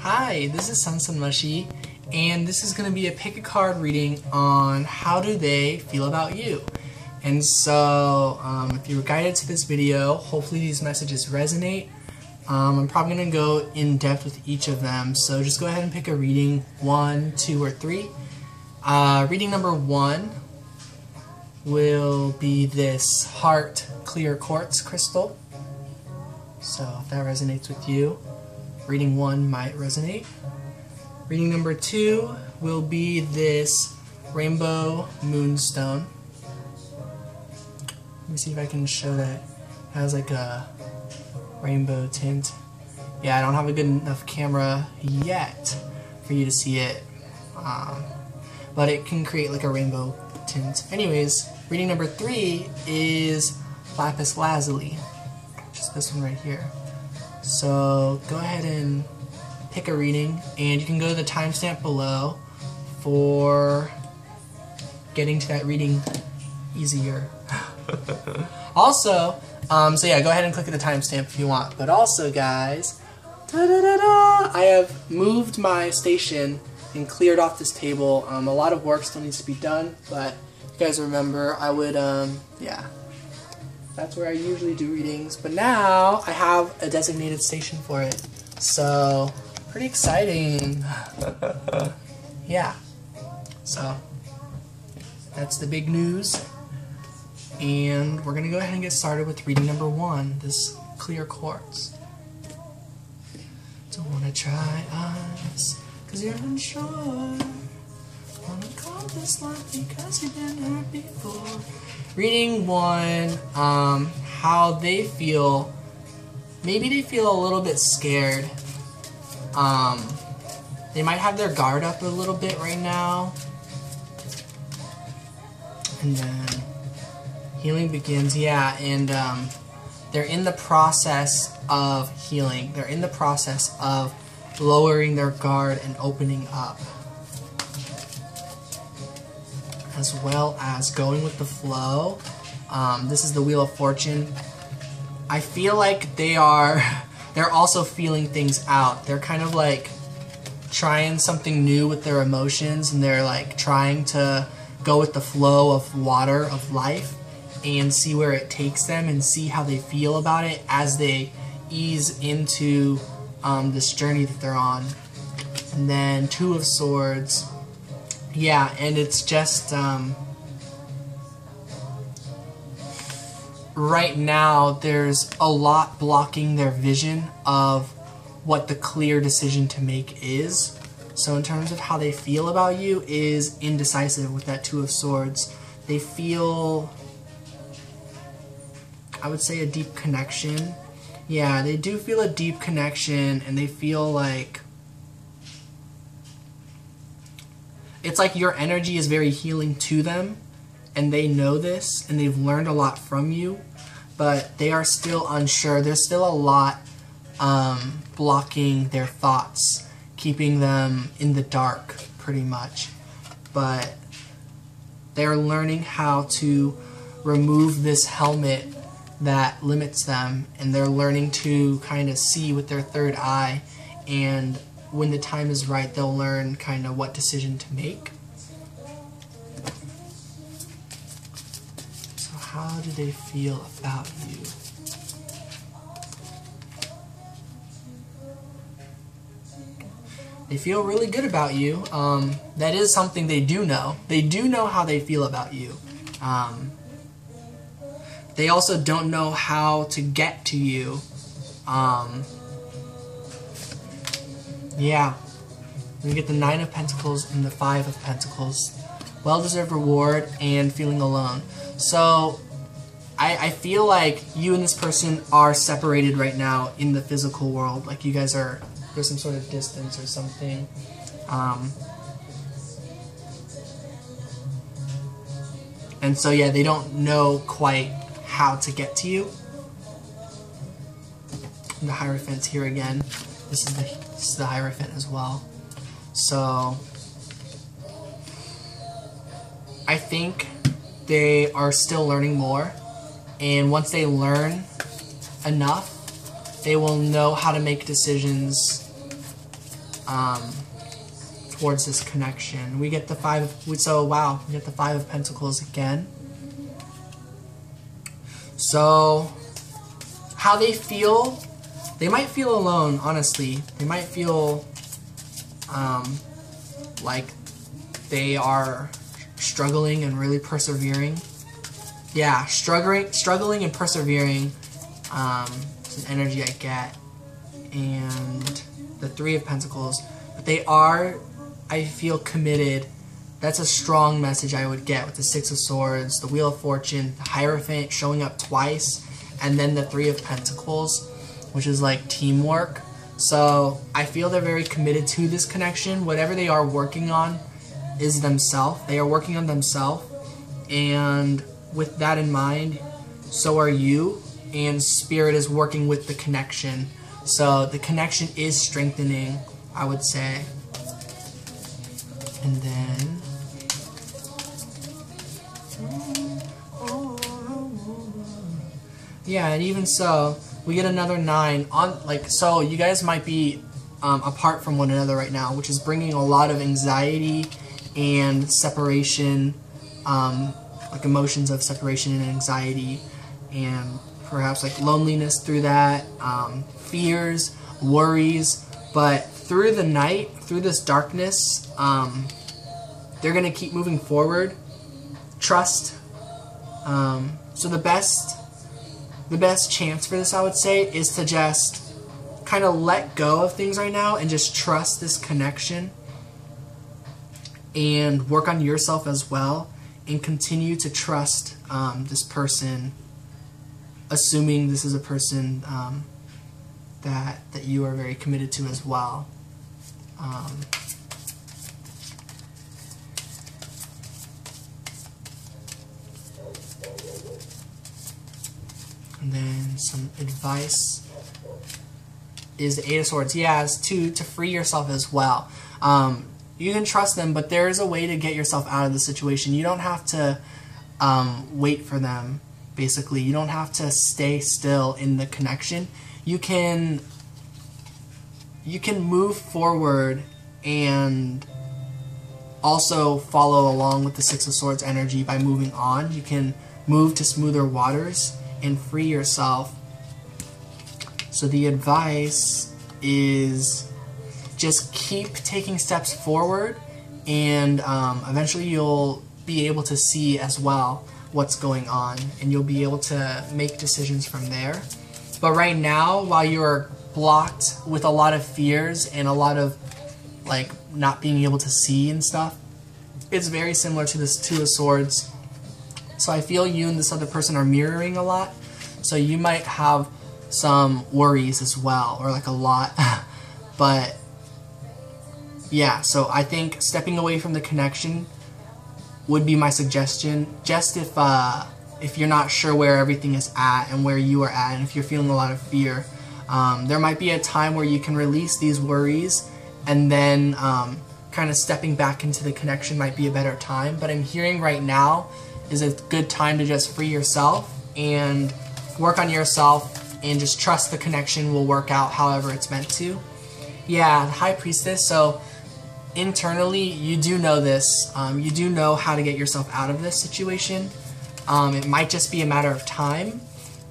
Hi, this is Sun Mushy, and this is going to be a pick a card reading on how do they feel about you. And so, if you were guided to this video, hopefully these messages resonate. I'm probably going to go in depth with each of them, so just go ahead and pick a reading, 1, 2, or 3. Reading number 1 will be this heart clear quartz crystal. So if that resonates with you, reading 1 might resonate. Reading number 2 will be this rainbow moonstone. Let me see if I can show that. It has like a rainbow tint. Yeah, I don't have a good enough camera yet for you to see it, but it can create like a rainbow tint. Anyways, reading number 3 is lapis lazuli, which is this one right here. So go ahead and pick a reading, and you can go to the timestamp below for getting to that reading easier. Also, so yeah, go ahead and click at the timestamp if you want. But also, guys, I have moved my station and cleared off this table. A lot of work still needs to be done, but if you guys remember, I would, yeah, that's where I usually do readings. But now I have a designated station for it, so pretty exciting. Yeah, so that's the big news. And we're going to go ahead and get started with reading number 1, this clear quartz. Don't want to try us, cause you're unsure. Wanna call this love because you've been hurt before. Reading 1, how they feel. Maybe they feel a little bit scared. They might have their guard up a little bit right now. And then healing begins, yeah, and they're in the process of healing. They're in the process of lowering their guard and opening up, as well as going with the flow. This is the Wheel of Fortune. I feel like they're also feeling things out. They're kind of like trying something new with their emotions, and they're like trying to go with the flow of water of life and see where it takes them and see how they feel about it as they ease into this journey that they're on. And then 2 of Swords. Yeah, and it's just right now there's a lot blocking their vision of what the clear decision to make is. So in terms of how they feel about you is indecisive with that 2 of Swords. They feel, I would say, a deep connection. Yeah, they do feel a deep connection, and they feel like it's like your energy is very healing to them, and they know this, and they've learned a lot from you, but they are still unsure. There's still a lot blocking their thoughts, keeping them in the dark, pretty much. But they're learning how to remove this helmet that limits them, and they're learning to kind of see with their third eye, and when the time is right, they'll learn kind of what decision to make. So how do they feel about you? They feel really good about you. That is something they do know. They do know how they feel about you. They also don't know how to get to you. Yeah. We get the 9 of Pentacles and the 5 of Pentacles. Well-deserved reward and feeling alone. So, I feel like you and this person are separated right now in the physical world. Like you guys are, there's some sort of distance or something. And so yeah, they don't know quite how to get to you. And the Hierophant's here again. This is the Hierophant as well. So I think they are still learning more, and once they learn enough, they will know how to make decisions towards this connection. We get the we get the Five of Pentacles again. So how they feel, they might feel alone, honestly. They might feel like they are struggling and really persevering. Yeah, struggling and persevering is an energy I get. And the Three of Pentacles. But they are, I feel, committed. That's a strong message I would get with the Six of Swords, the Wheel of Fortune, the Hierophant showing up twice, and then the Three of Pentacles, which is like teamwork. So I feel they're very committed to this connection. Whatever they are working on is themselves. They are working on themselves. And with that in mind, so are you. And Spirit is working with the connection. So the connection is strengthening, I would say. And then yeah, and even so, we get another 9 on, like, so you guys might be apart from one another right now, which is bringing a lot of anxiety and separation, like emotions of separation and anxiety, and perhaps like loneliness through that, fears, worries. But through the night, through this darkness, they're gonna keep moving forward. Trust. So the best chance for this, I would say, is to just kind of let go of things right now and just trust this connection and work on yourself as well, and continue to trust this person, assuming this is a person that you are very committed to as well. And then some advice is the Eight of Swords. Yeah, it's to free yourself as well. You can trust them, but there is a way to get yourself out of the situation. You don't have to wait for them, basically. You don't have to stay still in the connection. You can move forward and also follow along with the Six of Swords energy by moving on. You can move to smoother waters and free yourself. So the advice is just keep taking steps forward, and eventually you'll be able to see as well what's going on, and you'll be able to make decisions from there. But right now, while you're blocked with a lot of fears and a lot of like not being able to see and stuff, it's very similar to this Two of Swords. So I feel you and this other person are mirroring a lot. So you might have some worries as well, or like a lot. But yeah, so I think stepping away from the connection would be my suggestion. Just if you're not sure where everything is at and where you are at, and if you're feeling a lot of fear, there might be a time where you can release these worries, and then kind of stepping back into the connection might be a better time. But I'm hearing right now is a good time to just free yourself and work on yourself, and just trust the connection will work out however it's meant to. Yeah, the High Priestess. So internally, you do know this. You do know how to get yourself out of this situation. It might just be a matter of time,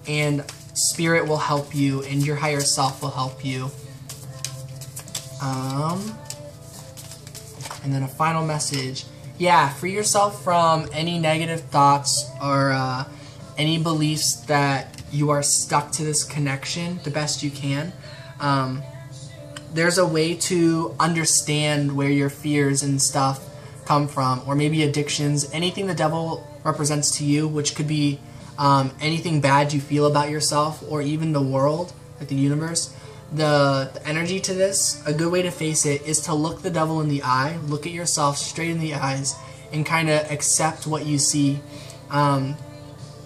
and Spirit will help you, and your higher self will help you. And then a final message. Yeah, free yourself from any negative thoughts or any beliefs that you are stuck to this connection the best you can. There's a way to understand where your fears and stuff come from, or maybe addictions, anything the devil represents to you, which could be anything bad you feel about yourself, or even the world, like the universe. The energy to this, a good way to face it is to look the devil in the eye, look at yourself straight in the eyes, and kind of accept what you see.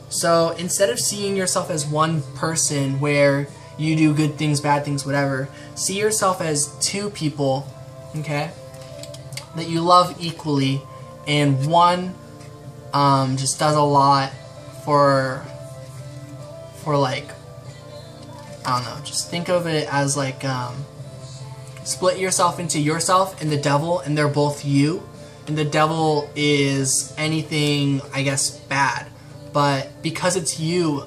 So instead of seeing yourself as one person where you do good things, bad things, whatever, see yourself as two people, okay, that you love equally, and one just does a lot for like, I don't know, just think of it as like split yourself into yourself and the devil, and they're both you. And the devil is anything, I guess, bad. But because it's you,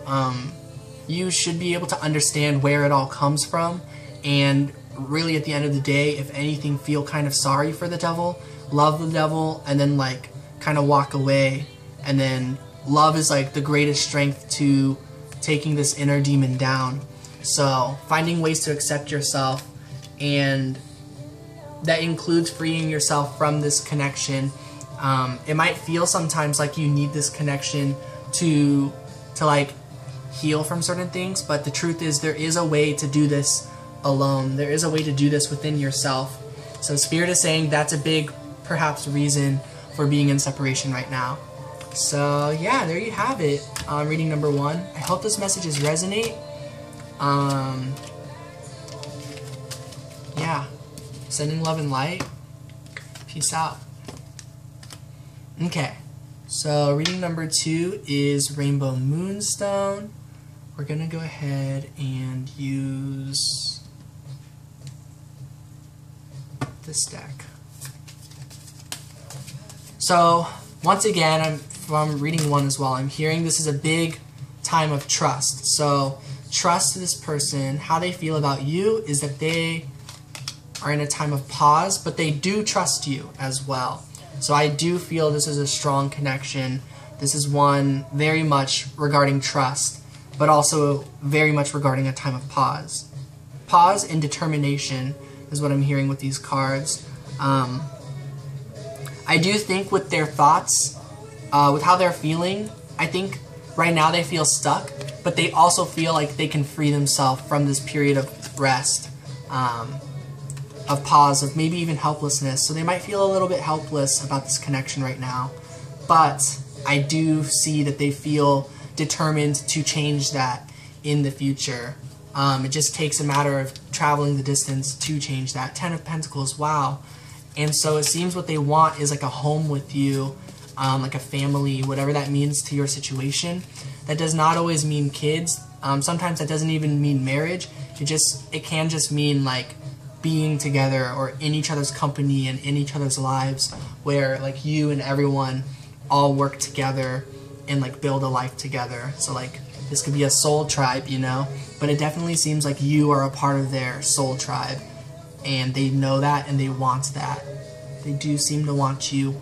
you should be able to understand where it all comes from. And really, at the end of the day, if anything, feel kind of sorry for the devil, love the devil, and then like kind of walk away. And then love is like the greatest strength to taking this inner demon down. So finding ways to accept yourself, and that includes freeing yourself from this connection. It might feel sometimes like you need this connection to like heal from certain things, but the truth is there is a way to do this alone. There is a way to do this within yourself. So Spirit is saying that's a big, perhaps, reason for being in separation right now. So yeah, there you have it. Reading number 1. I hope those messages resonate. Yeah. Sending love and light. Peace out. Okay. So reading number 2 is Rainbow Moonstone. We're going to go ahead and use this deck. So once again, from reading 1 as well, I'm hearing this is a big time of trust. So trust this person. How they feel about you is that they are in a time of pause, but they do trust you as well. So I do feel this is a strong connection. This is one very much regarding trust, but also very much regarding a time of pause. Pause and determination is what I'm hearing with these cards. I do think with their thoughts, with how they're feeling, I think right now they feel stuck, but they also feel like they can free themselves from this period of rest, of pause, of maybe even helplessness. So they might feel a little bit helpless about this connection right now, but I do see that they feel determined to change that in the future. It just takes a matter of traveling the distance to change that. 10 of Pentacles, wow. And so it seems what they want is like a home with you, like a family, whatever that means to your situation. That does not always mean kids. Sometimes that doesn't even mean marriage. It can just mean like being together or in each other's company and in each other's lives, where like you and everyone all work together and like build a life together. So like this could be a soul tribe, you know, but it definitely seems like you are a part of their soul tribe, and they know that and they want that. They do seem to want you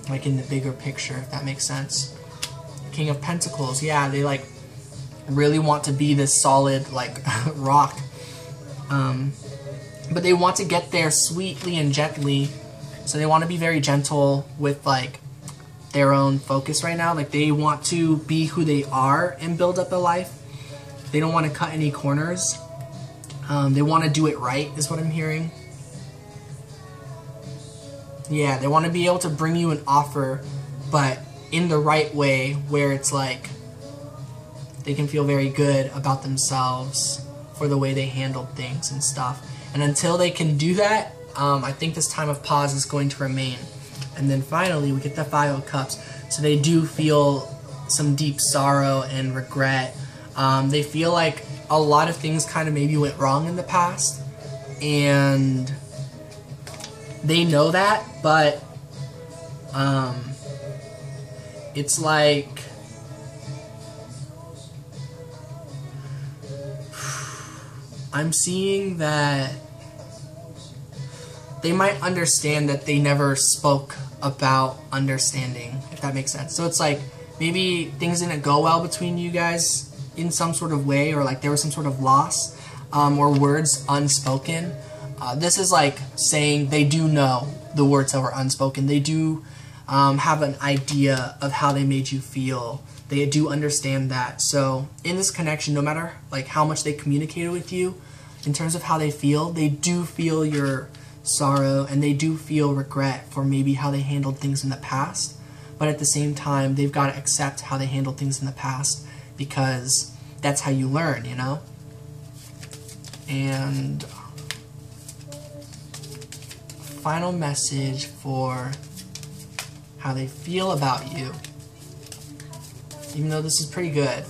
like in the bigger picture, if that makes sense. King of Pentacles, yeah, they like really want to be this solid like rock, but they want to get there sweetly and gently. So they want to be very gentle with like their own focus right now. Like they want to be who they are and build up a life. They don't want to cut any corners. They want to do it right, is what I'm hearing. Yeah, they want to be able to bring you an offer, but in the right way, where it's like they can feel very good about themselves for the way they handled things and stuff. And until they can do that, I think this time of pause is going to remain. And then finally, we get the 5 of Cups. So they do feel some deep sorrow and regret. They feel like a lot of things kind of maybe went wrong in the past, and they know that, but it's like I'm seeing that they might understand that they never spoke about understanding, if that makes sense. So it's like maybe things didn't go well between you guys in some sort of way, or like there was some sort of loss, or words unspoken. This is like saying they do know the words that were unspoken. They do have an idea of how they made you feel. They do understand that. So in this connection, no matter like how much they communicated with you in terms of how they feel, they do feel your sorrow, and they do feel regret for maybe how they handled things in the past. But at the same time, they've got to accept how they handled things in the past, because that's how you learn, you know? And final message for how they feel about you. Even though this is pretty good,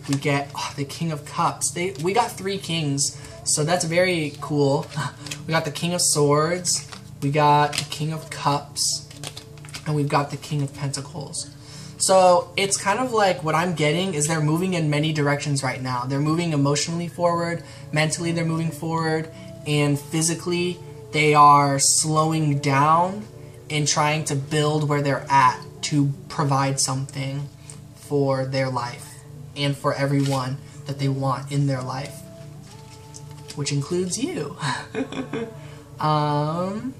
we get the King of Cups. We got 3 kings, So that's very cool. We got the King of Swords, we got the King of Cups, and we've got the King of Pentacles. So it's kind of like what I'm getting is they're moving in many directions right now. They're moving emotionally forward, mentally they're moving forward, and physically they are slowing down and trying to build where they're at to provide something for their life and for everyone that they want in their life, which includes you. I'm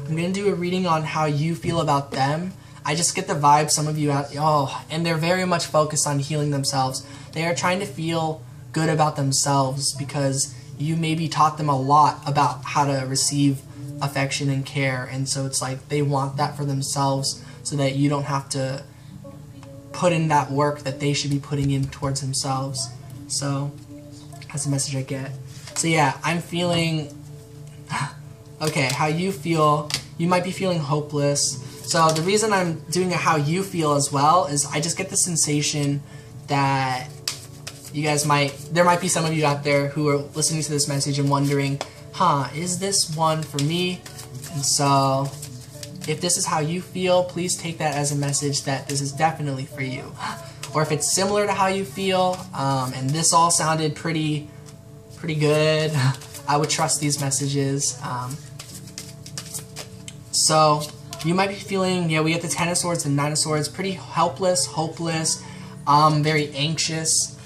going to do a reading on how you feel about them. I just get the vibe some of you out, and they're very much focused on healing themselves. They are trying to feel good about themselves because you maybe taught them a lot about how to receive affection and care, and so it's like they want that for themselves so that you don't have to put in that work that they should be putting in towards themselves. So that's the message I get. So yeah, I'm feeling, okay, how you feel, you might be feeling hopeless. So the reason I'm doing a how you feel as well is I just get the sensation that you guys there might be some of you out there who are listening to this message and wondering, is this one for me? And so if this is how you feel, please take that as a message that this is definitely for you. Or if it's similar to how you feel, and this all sounded pretty good, I would trust these messages. So you might be feeling, we get the Ten of Swords and Nine of Swords, pretty helpless, hopeless, very anxious.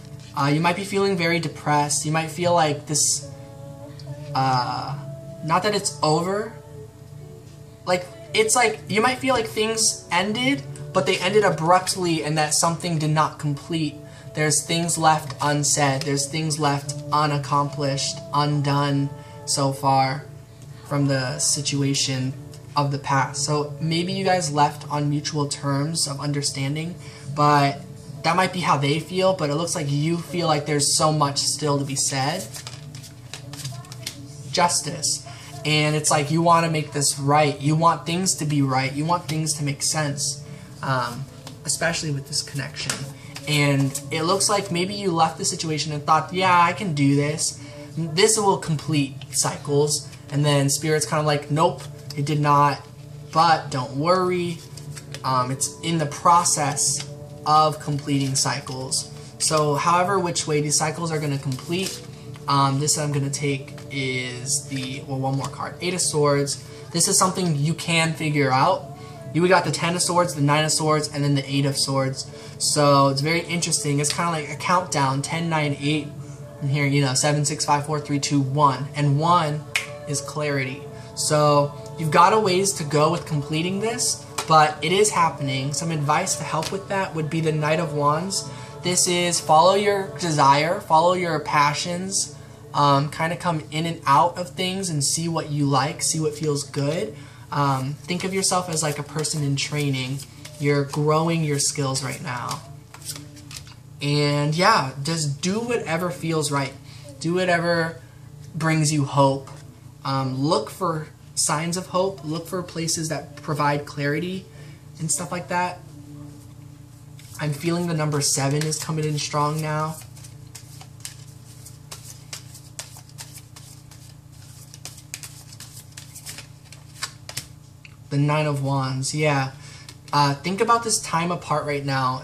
You might be feeling very depressed. You might feel like this, not that it's over, like, it's like, you might feel like things ended, but they ended abruptly and that something did not complete. There's things left unsaid. There's things left unaccomplished, undone so far from the situation of the past. So maybe you guys left on mutual terms of understanding, but that might be how they feel, but it looks like you feel like there's so much still to be said. Justice. And it's like you want to make this right. You want things to be right. You want things to make sense, especially with this connection. And it looks like maybe you left the situation and thought, yeah, I can do this. This will complete cycles. And then Spirit's kind of like, nope, it did not. But don't worry. It's in the process of completing cycles. So however which way these cycles are going to complete, this I'm going to take is one more card. Eight of Swords. This is something you can figure out. You got the Ten of Swords, the Nine of Swords, and then the Eight of Swords. So it's very interesting. It's kind of like a countdown, 10, 9, 8. And here, 7, 6, 5, 4, 3, 2, 1. And 1 is clarity. So you've got a ways to go with completing this, but it is happening. Some advice to help with that would be the Knight of Wands. This is follow your desire, follow your passions, kind of come in and out of things and see what you like, see what feels good. Think of yourself as like a person in training. You're growing your skills right now. And yeah, just do whatever feels right. Do whatever brings you hope. Look for signs of hope. Look for places that provide clarity and stuff like that. I'm feeling the number 7 is coming in strong now. The Nine of Wands, yeah. Think about this time apart right now,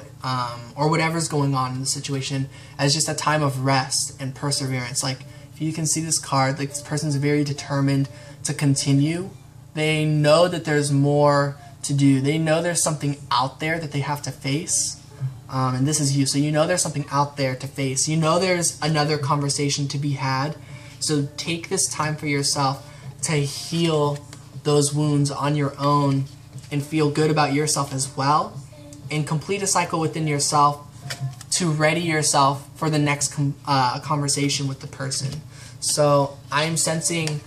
or whatever's going on in the situation, as just a time of rest and perseverance. Like, if you can see this card, like, this person's very determined to continue. They know that there's more to do. They know there's something out there that they have to face. And this is you. So you know there's something out there to face. You know there's another conversation to be had. So take this time for yourself to heal those wounds on your own and feel good about yourself as well. And complete a cycle within yourself to ready yourself for the next conversation with the person. So I'm sensing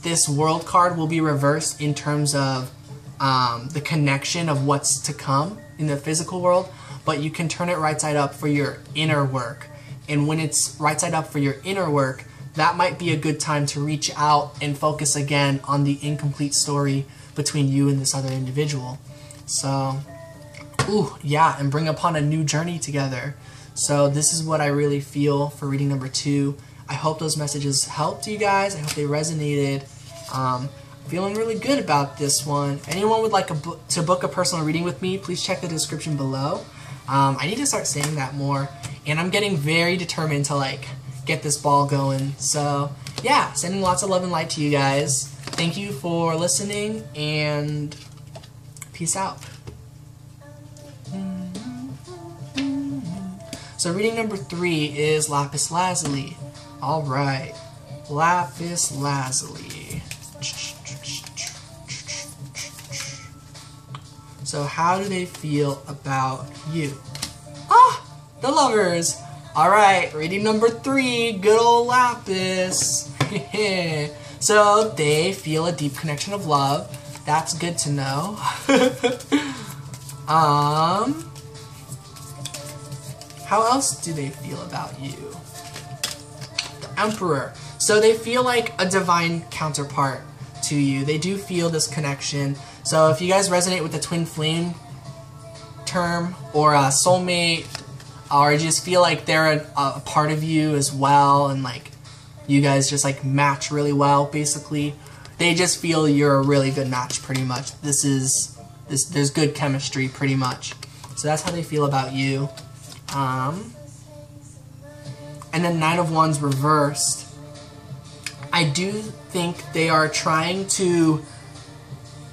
this World card will be reversed in terms of the connection of what's to come in the physical world, but you can turn it right side up for your inner work. And when it's right side up for your inner work, that might be a good time to reach out and focus again on the incomplete story between you and this other individual. So, yeah, and bring upon a new journey together. So this is what I really feel for reading number 2. I hope those messages helped you guys. I hope they resonated. Feeling really good about this one. If anyone would like to book a personal reading with me, please check the description below. I need to start saying that more, and I'm getting very determined to like get this ball going. So yeah, sending lots of love and light to you guys. Thank you for listening, and peace out. So reading number 3 is Lapis Lazuli. Alright, Lapis Lazuli. So how do they feel about you? Ah! The Lovers! Alright, reading number 3, good old Lapis. So they feel a deep connection of love. That's good to know. How else do they feel about you? The Emperor. So they feel like a divine counterpart to you. They do feel this connection. So if you guys resonate with the twin flame term, or a soulmate, or just feel like they're a part of you as well, and like you guys just like match really well, basically, they just feel you're a really good match, pretty much. There's good chemistry, pretty much. So that's how they feel about you. And then 9 of Wands reversed. I do think they are trying to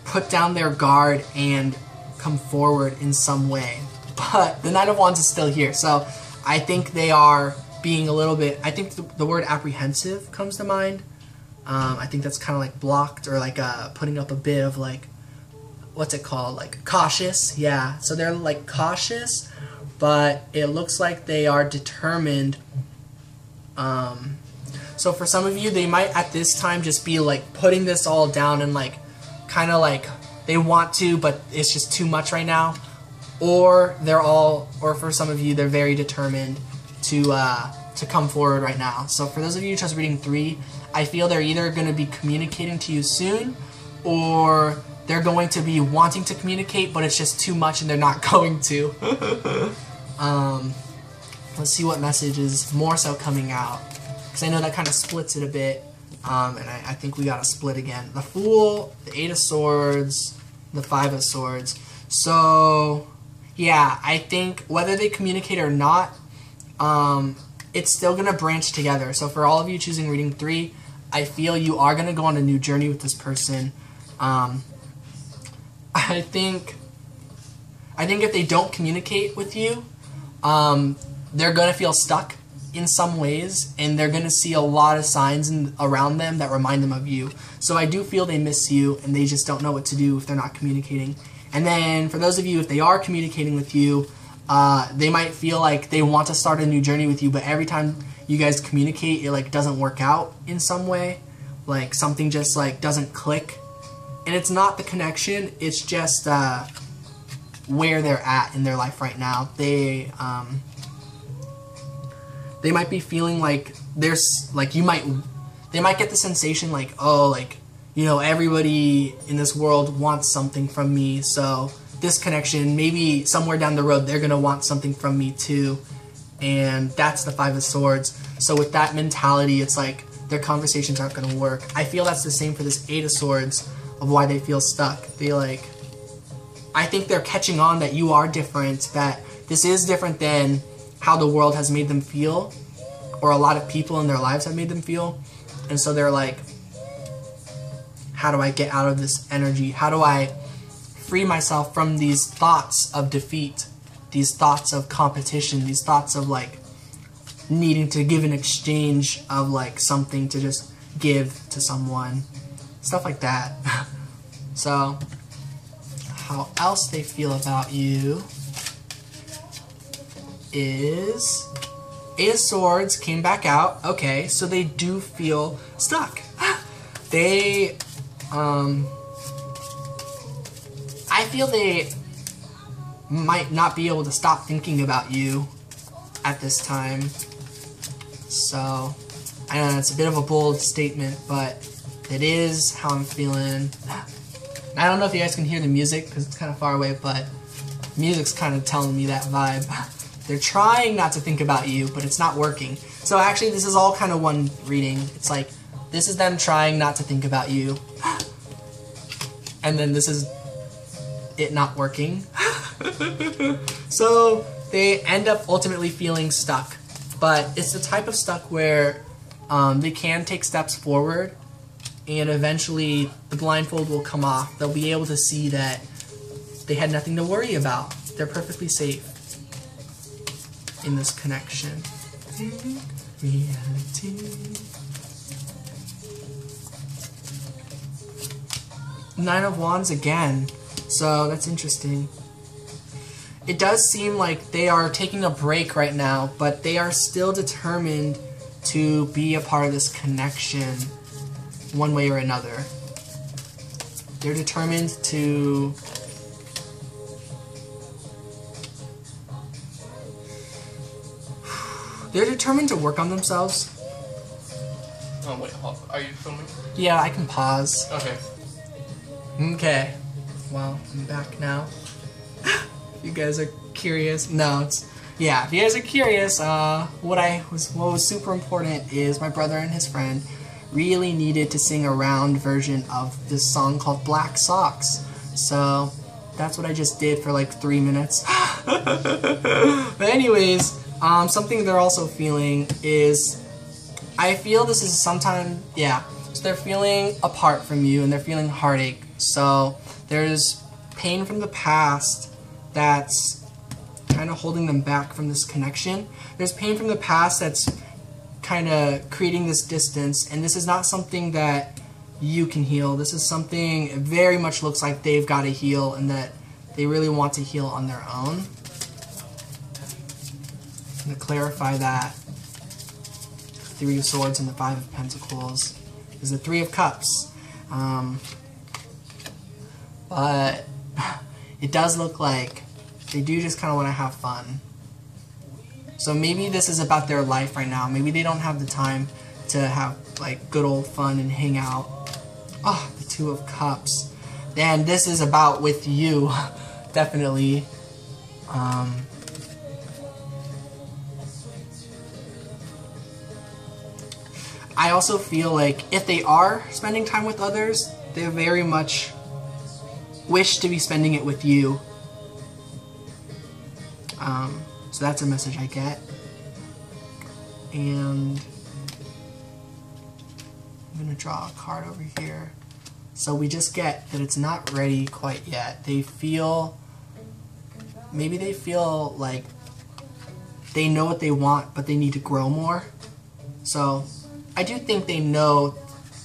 put down their guard and come forward in some way. But the 9 of Wands is still here. So I think they are being a little bit, I think the word apprehensive comes to mind. I think that's kind of like blocked, or like putting up a bit of like, what's it called? Like cautious. Yeah. So they're like cautious, but it looks like they are determined. So for some of you, they might at this time just be like putting this all down and like kind of like they want to, but it's just too much right now. Or for some of you, they're very determined to come forward right now. So for those of you who chose reading 3, I feel they're either going to be communicating to you soon, or they're going to be wanting to communicate, but it's just too much and they're not going to. Let's see what message is more so coming out, because I know that kind of splits it a bit, and I think we got to split again. The Fool, the 8 of Swords, the 5 of Swords. So yeah, I think whether they communicate or not, it's still going to branch together. So for all of you choosing reading 3, I feel you are going to go on a new journey with this person. I think if they don't communicate with you, they're going to feel stuck in some ways, and they're going to see a lot of signs around them that remind them of you. So I do feel they miss you, and they just don't know what to do if they're not communicating. And then for those of you, if they are communicating with you, they might feel like they want to start a new journey with you, but every time you guys communicate, it like doesn't work out in some way. Like something just like doesn't click. And it's not the connection, it's just where they're at in their life right now. They might be feeling like there's like they might get the sensation like, oh, like, you know, everybody in this world wants something from me, so this connection, maybe somewhere down the road they're gonna want something from me too. And that's the 5 of Swords. So with that mentality, it's like their conversations aren't gonna work. I feel that's the same for this 8 of Swords, of why they feel stuck. I think they're catching on that you are different, that this is different than how the world has made them feel, or a lot of people in their lives have made them feel. And so they're like, how do I get out of this energy? How do I free myself from these thoughts of defeat, these thoughts of competition, these thoughts of like needing to give an exchange of like something to just give to someone, stuff like that. So how else they feel about you is 8 of Swords came back out. Okay, so they do feel stuck. They I feel they might not be able to stop thinking about you at this time. So I know it's a bit of a bold statement, but it is how I'm feeling. I don't know if you guys can hear the music because it's kind of far away, but music's kind of telling me that vibe. They're trying not to think about you, but it's not working. So actually, this is all kind of one reading. It's like, this is them trying not to think about you. And then this is it not working. So they end up ultimately feeling stuck. But it's the type of stuck where they can take steps forward, and eventually the blindfold will come off. They'll be able to see that they had nothing to worry about. They're perfectly safe in this connection. Reality. Nine of Wands again, so that's interesting. It does seem like they are taking a break right now, but they are still determined to be a part of this connection one way or another. They're determined to work on themselves. Oh wait, hold on. Are you filming? Yeah, I can pause. Okay. Okay. Well, I'm back now. You guys are curious. No, it's yeah. If you guys are curious, what was super important is my brother and his friend really needed to sing a round version of this song called Black Socks. So that's what I just did for like 3 minutes. But anyways, something they're also feeling is, I feel this is sometime, yeah. So they're feeling apart from you and they're feeling heartache. So there's pain from the past that's kind of holding them back from this connection. There's pain from the past that's kind of creating this distance, and this is not something that you can heal. This is something it very much looks like they've got to heal, and that they really want to heal on their own. I'm going to clarify that. Three of Swords and the Five of Pentacles is the Three of Cups. But it does look like they do just kind of want to have fun. So maybe this is about their life right now. Maybe they don't have the time to have like good old fun and hang out. Oh, the Two of Cups. And this is about with you, definitely. I also feel like if they are spending time with others, they very much wish to be spending it with you. So that's a message I get. And I'm going to draw a card over here. So we just get that it's not ready quite yet. They feel, maybe they feel like they know what they want, but they need to grow more. So I do think they know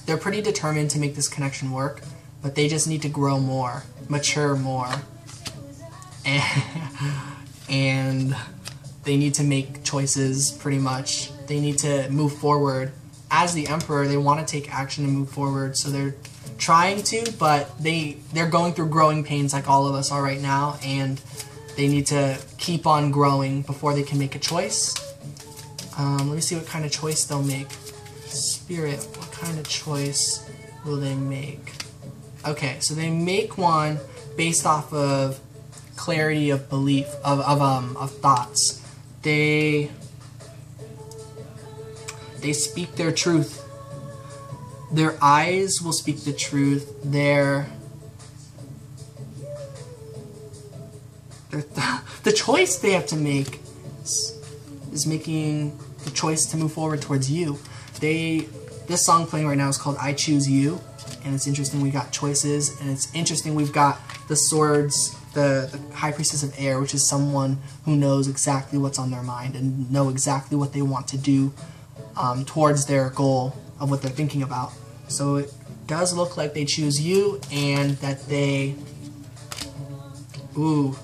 they're pretty determined to make this connection work, but they just need to grow more, mature more, and they need to make choices, pretty much. They need to move forward. As the Emperor, they want to take action and move forward, so they're trying to, but they're going through growing pains like all of us are right now, and they need to keep on growing before they can make a choice. Let me see what kind of choice they'll make. Spirit, what kind of choice will they make? Okay, so they make one based off of clarity of belief, of thoughts. They speak their truth. Their eyes will speak the truth. The choice they have to make is making the choice to move forward towards you. This song playing right now is called I Choose You, and it's interesting we got choices, and it's interesting we've got the swords, the High Priestess of Air, which is someone who knows exactly what's on their mind and know exactly what they want to do towards their goal of what they're thinking about. So it does look like they choose you, and that they, ooh,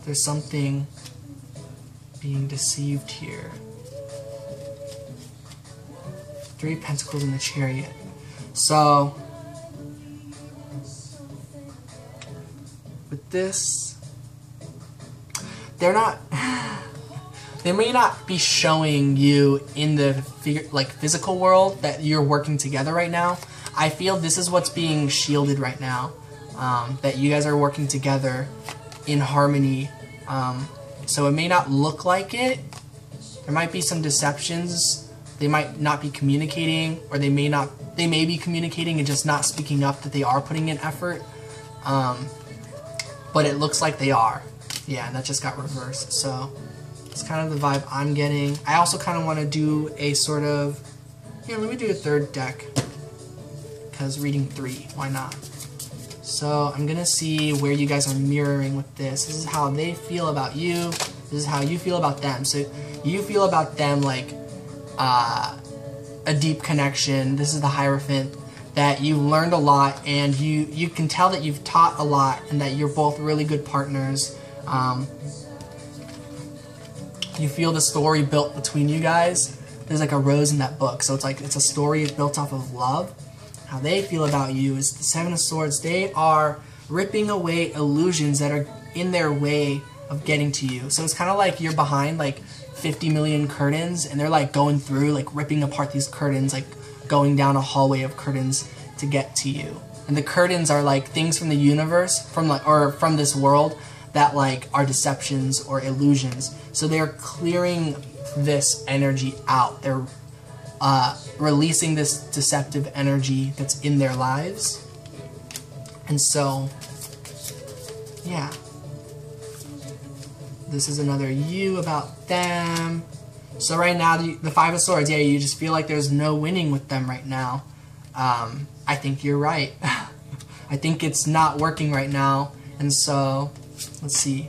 there's something being deceived here. Three of Pentacles in the Chariot. So with this, they may not be showing you in the physical world that you're working together right now. I feel this is what's being shielded right now, that you guys are working together in harmony. So it may not look like it. There might be some deceptions they might not be communicating, or they may be communicating and just not speaking up that they are putting in effort. But it looks like they are. Yeah, and that just got reversed. So it's kind of the vibe I'm getting. I also kind of want to do a sort of, yeah, let me do a third deck, because reading 3, why not? So I'm gonna see where you guys are mirroring with this. This is how they feel about you. This is how you feel about them. So you feel about them like a deep connection. This is the Hierophant, that you learned a lot, and you can tell that you've taught a lot, and that you're both really good partners. You feel the story built between you guys. There's like a rose in that book, so it's like it's a story built off of love. How they feel about you is the Seven of Swords. They are ripping away illusions that are in their way of getting to you. So it's kind of like you're behind like 50 million curtains, and they're like going through, like ripping apart these curtains, like going down a hallway of curtains to get to you. And the curtains are like things from the universe, or from this world, that like are deceptions or illusions. So they're clearing this energy out. They're releasing this deceptive energy that's in their lives. And so, yeah. This is another you about them. So right now, the Five of Swords, yeah, you just feel like there's no winning with them right now. I think you're right. I think it's not working right now. And so, let's see.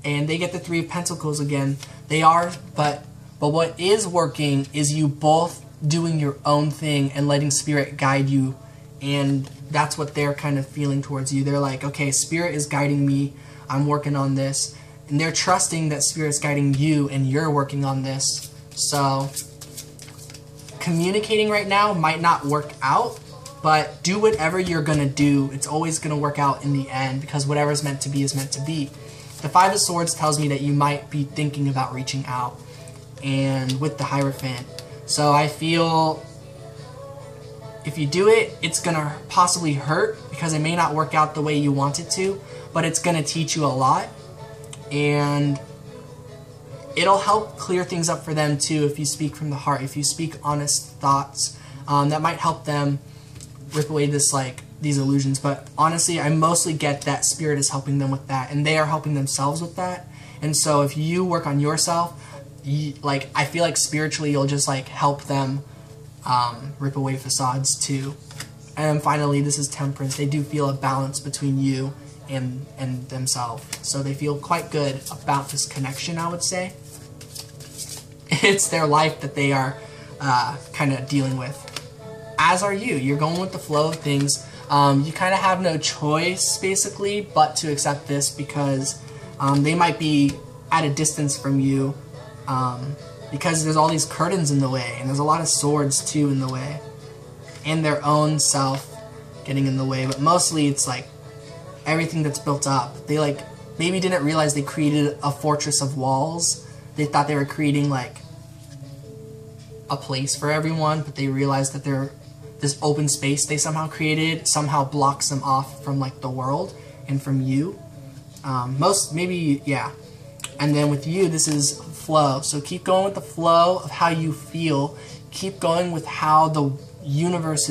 And they get the Three of Pentacles again. They are, but what is working is you both doing your own thing and letting Spirit guide you. And that's what they're kind of feeling towards you. They're like, okay, Spirit is guiding me. I'm working on this. And they're trusting that Spirit's guiding you and you're working on this. So, communicating right now might not work out, but do whatever you're going to do. It's always going to work out in the end, because whatever's meant to be is meant to be. The Five of Swords tells me that you might be thinking about reaching out, and with the Hierophant. So I feel if you do it, it's going to possibly hurt, because it may not work out the way you want it to, but it's going to teach you a lot. And it'll help clear things up for them too if you speak from the heart, if you speak honest thoughts. That might help them rip away these illusions. But honestly, I mostly get that Spirit is helping them with that, and they are helping themselves with that. And so if you work on yourself, I feel like spiritually you'll just like help them rip away facades too. And then finally, this is Temperance. They do feel a balance between you and themselves. So they feel quite good about this connection, I would say. It's their life that they are kind of dealing with. As are you. You're going with the flow of things. You kind of have no choice, basically, but to accept this, because they might be at a distance from you, because there's all these curtains in the way, and there's a lot of swords, too, in the way. And their own self getting in the way. But mostly it's like everything that's built up. They like maybe didn't realize they created a fortress of walls. They thought they were creating like a place for everyone, but they realized that this open space they somehow created somehow blocks them off from like the world and from you. Yeah. And then with you, this is flow. So keep going with the flow of how you feel. Keep going with how the universe